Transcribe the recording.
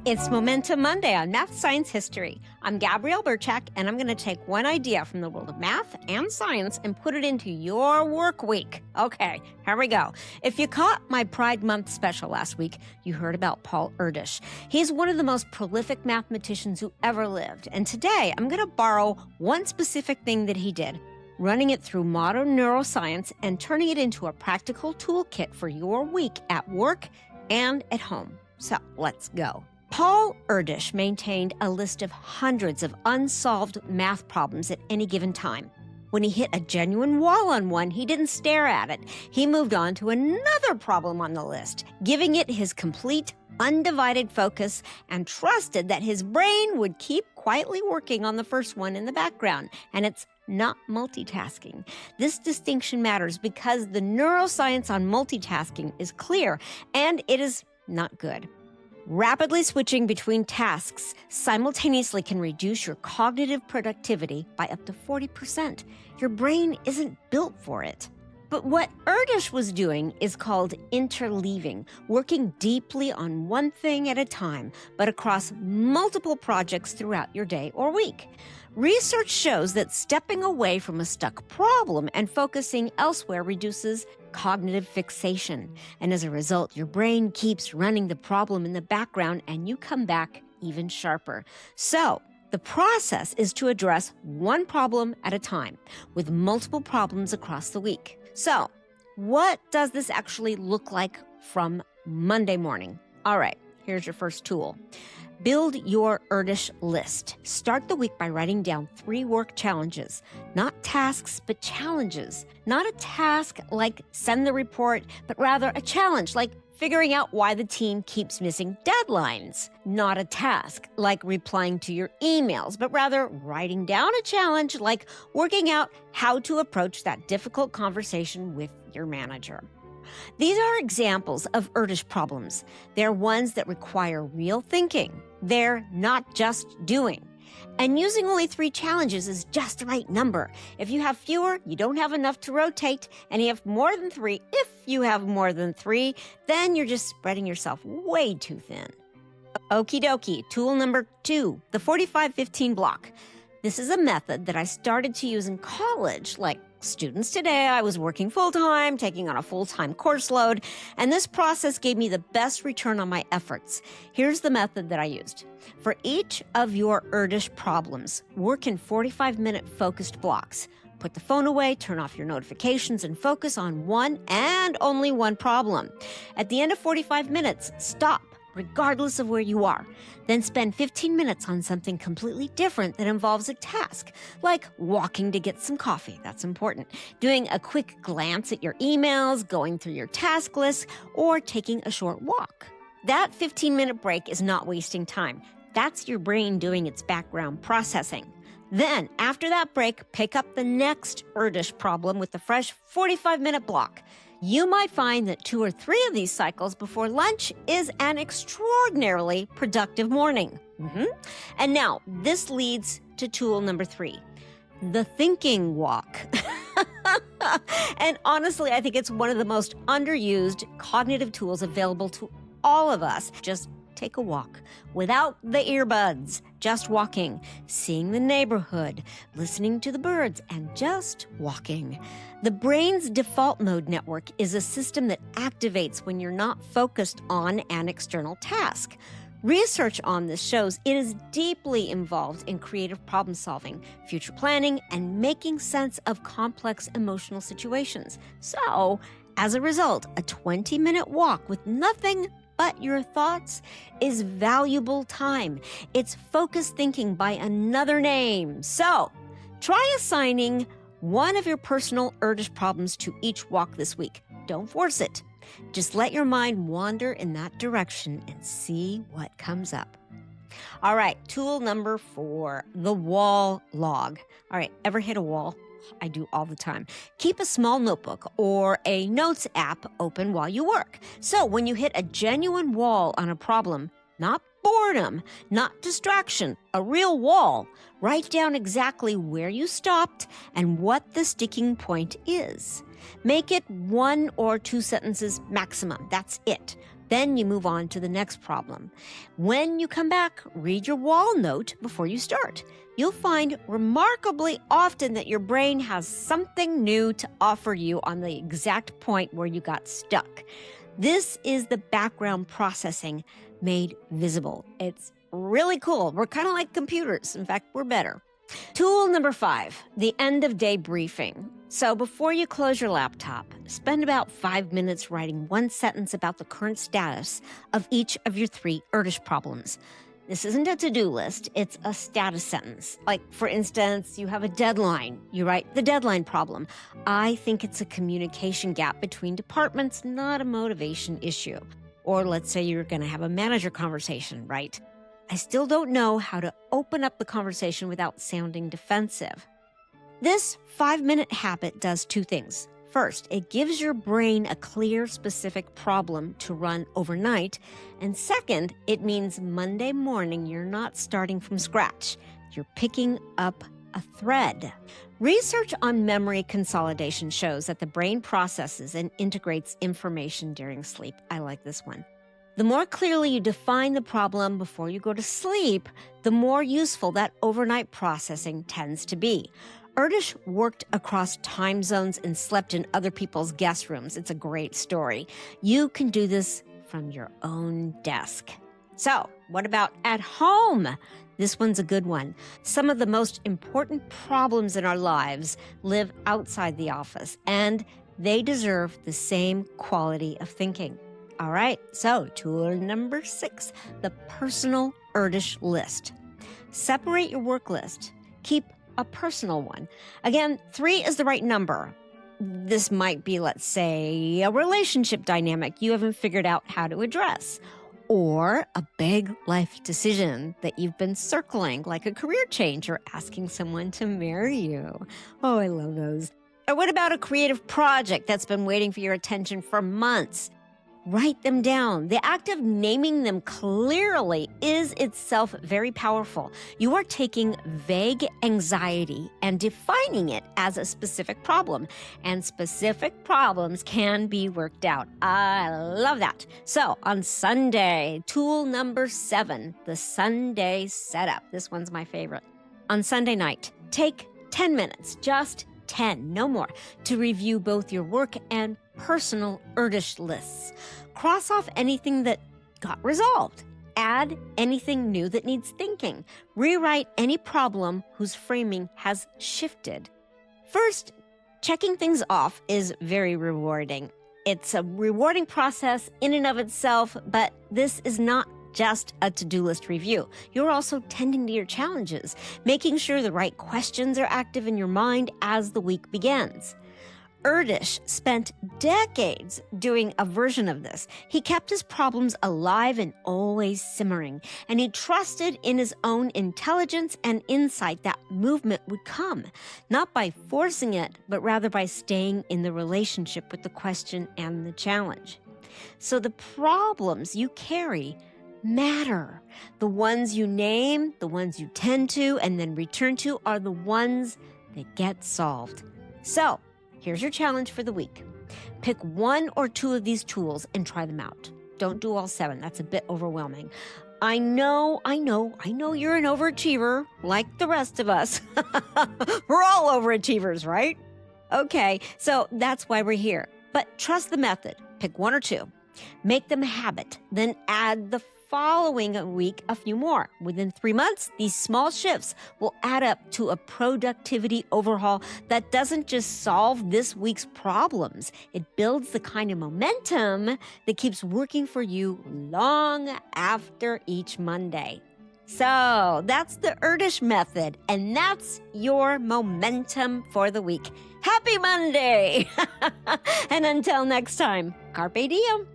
It's Momentum Monday on Math Science History. I'm Gabrielle Burchak, and I'm going to take one idea from the world of math and science and put it into your work week. Okay, here we go. If you caught my Pride Month special last week, you heard about Paul Erdős. He's one of the most prolific mathematicians who ever lived. And today, I'm going to borrow one specific thing that he did, running it through modern neuroscience and turning it into a practical toolkit for your week at work and at home. So let's go. Paul Erdős maintained a list of hundreds of unsolved math problems at any given time. When he hit a genuine wall on one, he didn't stare at it. He moved on to another problem on the list, giving it his complete, undivided focus, and trusted that his brain would keep quietly working on the first one in the background. And it's not multitasking. This distinction matters because the neuroscience on multitasking is clear, and it is not good. Rapidly switching between tasks simultaneously can reduce your cognitive productivity by up to 40%. Your brain isn't built for it. But what Erdős was doing is called interleaving, working deeply on one thing at a time, but across multiple projects throughout your day or week. Research shows that stepping away from a stuck problem and focusing elsewhere reduces cognitive fixation. And as a result, your brain keeps running the problem in the background and you come back even sharper. So, the process is to address one problem at a time with multiple problems across the week. So, what does this actually look like from Monday morning? All right, here's your first tool. Build your Erdős list. Start the week by writing down 3 work challenges. Not tasks, but challenges. Not a task like send the report, but rather a challenge like figuring out why the team keeps missing deadlines. Not a task like replying to your emails, but rather writing down a challenge like working out how to approach that difficult conversation with your manager. These are examples of Erdős problems. They're ones that require real thinking. They're not just doing. And using only 3 challenges is just the right number. If you have fewer, you don't have enough to rotate. And you have more than 3, if you have more than 3, then you're just spreading yourself way too thin. Okie dokie, tool number 2, the 45-15 block. This is a method that I started to use in college, like students today. I was working full-time, taking on a full-time course load, and this process gave me the best return on my efforts. Here's the method that I used. For each of your Erdős problems, work in 45-minute focused blocks. Put the phone away, turn off your notifications, and focus on one and only one problem. At the end of 45 minutes, stop, regardless of where you are. Then spend 15 minutes on something completely different that involves a task, like walking to get some coffee. That's important. Doing a quick glance at your emails, going through your task list, or taking a short walk. That 15-minute break is not wasting time. That's your brain doing its background processing. Then, after that break, pick up the next Erdős problem with the fresh 45-minute block. You might find that 2 or 3 of these cycles before lunch is an extraordinarily productive morning. And now, this leads to tool number 3, the thinking walk. And honestly, I think it's one of the most underused cognitive tools available to all of us. Just take a walk without the earbuds, just walking, seeing the neighborhood, listening to the birds, and just walking. The brain's default mode network is a system that activates when you're not focused on an external task. Research on this shows it is deeply involved in creative problem solving, future planning, and making sense of complex emotional situations. So, as a result, a 20-minute walk with nothing but your thoughts is valuable time. It's focused thinking by another name. So, try assigning one of your personal Erdős problems to each walk this week. Don't force it. Just let your mind wander in that direction and see what comes up. All right, tool number 4, the wall log. All right, ever hit a wall? I do all the time. Keep a small notebook or a notes app open while you work. So when you hit a genuine wall on a problem, not boredom, not distraction, a real wall, write down exactly where you stopped and what the sticking point is. Make it 1 or 2 sentences maximum. That's it. Then you move on to the next problem. When you come back, read your wall note before you start. You'll find remarkably often that your brain has something new to offer you on the exact point where you got stuck. This is the background processing made visible. It's really cool. We're kind of like computers. In fact, we're better. Tool number 5, the end of day briefing. So before you close your laptop, spend about 5 minutes writing one sentence about the current status of each of your 3 Erdős problems. This isn't a to-do list, it's a status sentence. Like, for instance, you have a deadline. You write the deadline problem. I think it's a communication gap between departments, not a motivation issue. Or let's say you're going to have a manager conversation, right? I still don't know how to open up the conversation without sounding defensive. This 5-minute habit does 2 things. First, it gives your brain a clear, specific problem to run overnight. And second, it means Monday morning you're not starting from scratch. You're picking up a thread. Research on memory consolidation shows that the brain processes and integrates information during sleep. I like this one. The more clearly you define the problem before you go to sleep, the more useful that overnight processing tends to be. Erdős worked across time zones and slept in other people's guest rooms. It's a great story. You can do this from your own desk. So, what about at home? This one's a good one. Some of the most important problems in our lives live outside the office, and they deserve the same quality of thinking. All right, so tool number 6, the personal Erdős list. Separate your work list. Keep a personal one. Again, 3 is the right number. This might be, let's say, a relationship dynamic you haven't figured out how to address, or a big life decision that you've been circling, like a career change or asking someone to marry you. Oh, I love those. Or what about a creative project that's been waiting for your attention for months? Write them down. The act of naming them clearly is itself very powerful. You are taking vague anxiety and defining it as a specific problem. And specific problems can be worked out. I love that. So on Sunday, tool number 7, the Sunday setup. This one's my favorite. On Sunday night, take 10 minutes, just 10, no more, to review both your work and personal Erdős lists. Cross off anything that got resolved. Add anything new that needs thinking. Rewrite any problem whose framing has shifted. First, checking things off is very rewarding. It's a rewarding process in and of itself, but this is not just a to-do list review. You're also tending to your challenges, making sure the right questions are active in your mind as the week begins. Erdős spent decades doing a version of this. He kept his problems alive and always simmering, and he trusted in his own intelligence and insight that movement would come, not by forcing it, but rather by staying in the relationship with the question and the challenge. So the problems you carry matter. The ones you name, the ones you tend to, and then return to are the ones that get solved. So, here's your challenge for the week. Pick 1 or 2 of these tools and try them out. Don't do all 7. That's a bit overwhelming. I know you're an overachiever like the rest of us. We're all overachievers, right? Okay, so that's why we're here. But trust the method. Pick 1 or 2. Make them a habit. Then add the following week a few more. Within 3 months, these small shifts will add up to a productivity overhaul that doesn't just solve this week's problems. It builds the kind of momentum that keeps working for you long after each Monday. So that's the Erdős method, and that's your momentum for the week. Happy Monday! And until next time, carpe diem.